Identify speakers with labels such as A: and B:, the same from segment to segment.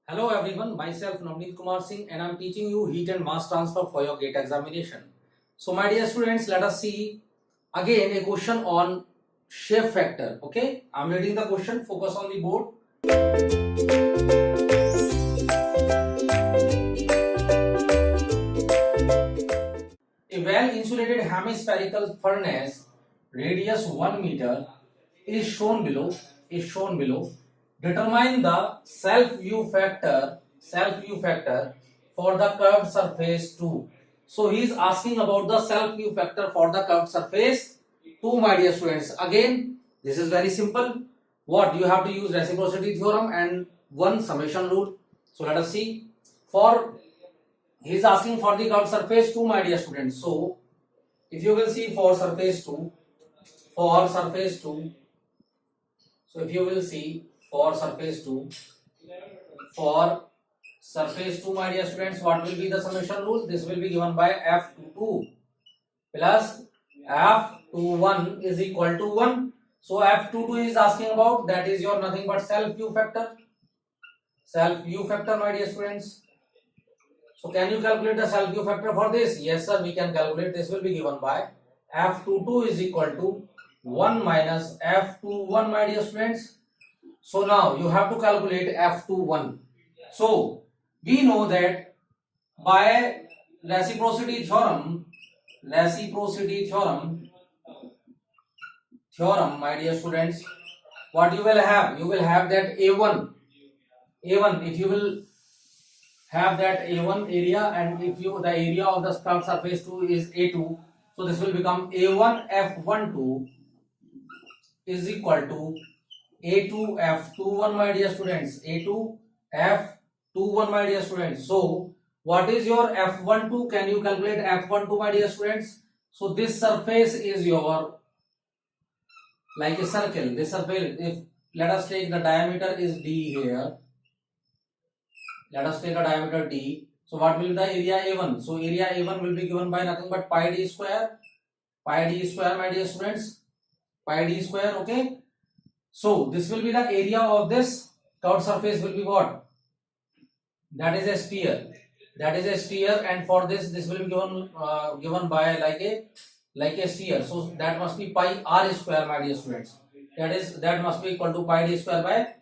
A: Hello everyone, myself Navneet Kumar Singh and I am teaching you heat and mass transfer for your GATE examination. So my dear students, let us see again a question on shape factor. Okay, I am reading the question, focus on the board. A well insulated hemispherical furnace radius 1 meter is shown below. Determine the self view factor for the curved surface 2. So he is asking about the self view factor for the curved surface 2, my dear students. Again, this is very simple. What you have to use reciprocity theorem and one summation rule. So let us see. For he is asking for the curved surface 2, my dear students. So if you will see for surface 2, for surface 2, so if you will see for surface 2, for surface 2, my dear students, what will be the summation rule? This will be given by F22 plus F21 is equal to 1. So F22 is asking about, that is your nothing but self view factor. Self view factor, my dear students. So can you calculate the self view factor for this? Yes sir, we can calculate. This will be given by F22 is equal to 1 minus F21, my dear students. So now you have to calculate F21. So we know that by reciprocity theorem, my dear students, what you will have? You will have that A1. If you will have that A1 area, and if you the area of the curved surface 2 is A2, so this will become A1 F12 is equal to A2 F21, my dear students. A2 F21, my dear students. So what is your F12? Can you calculate F12, my dear students? So this surface is your like a circle. This surface, if let us take the diameter is D here. Let us take a diameter D. So what will be the area A1? So area A1 will be given by nothing but pi d square. Pi d square, my dear students. Pi d square, okay. So this will be the area of this curved surface will be what? That is a sphere. And for this will be given by like a sphere. So that must be pi r square, my dear students. That must be equal to pi d square by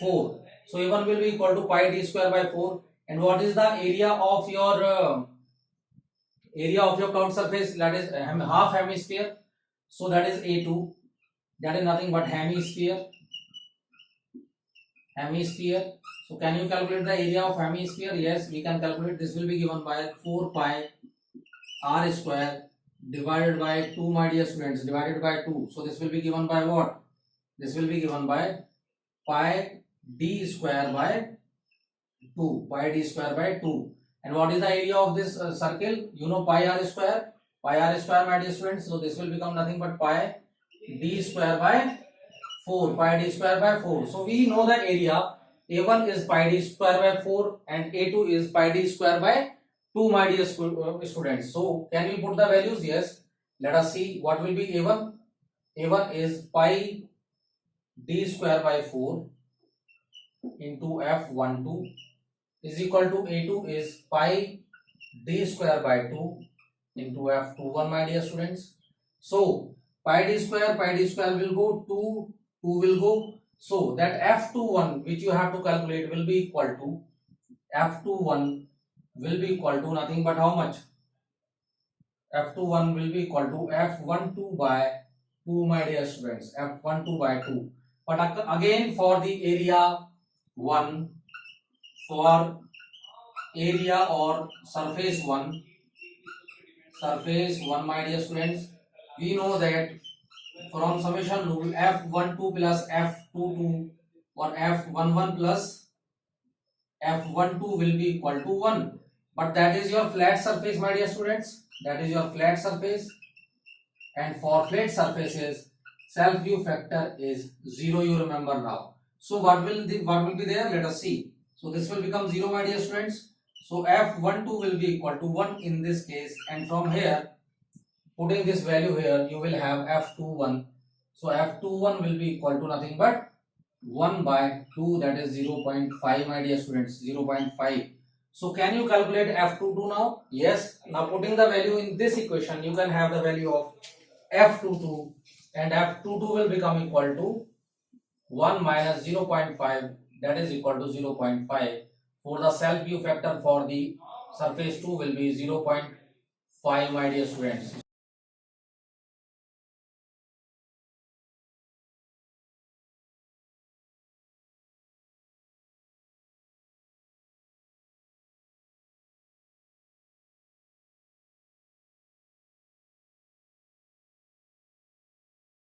A: 4. So A1 will be equal to pi d square by 4. And what is the area of your curved surface? That is half hemisphere. So that is A2. That is nothing but hemisphere. So can you calculate the area of hemisphere? Yes, we can calculate. This will be given by 4 pi r square divided by 2, my dear students, divided by 2. So this will be given by what? This will be given by pi d square by 2. Pi d square by 2. And what is the area of this circle? You know pi r square, my dear students. So this will become nothing but pi d square by 4. Pi d square by 4. So we know the area. A1 is pi d square by 4 and A2 is pi d square by 2, my dear students. So can we put the values? Yes. Let us see what will be A1. A1 is pi d square by 4 into F12 is equal to A2 is pi d square by 2 into F21, my dear students. So pi d square will go, 2 will go. So that F21 which you have to calculate will be equal to F21 will be equal to nothing but how much? F21 will be equal to F12 by 2, my dear students. F12 by 2. But again for the area 1, for area or surface 1, my dear students, we know that from summation rule F12 plus F22 or F11 plus F12 will be equal to 1. But that is your flat surface, my dear students. That is your flat surface. And for flat surfaces, self view factor is 0, you remember now. So what will be there? Let us see. So this will become 0, my dear students. So F12 will be equal to 1 in this case, and from here putting this value here you will have F21. So F21 will be equal to nothing but 1 by 2, that is 0.5, my dear students, 0.5. So can you calculate F22 now? Yes. Now putting the value in this equation, you can have the value of F22, and F22 will become equal to 1 minus 0.5, that is equal to 0.5. For the self view factor for the surface 2 will be 0.5, my dear students.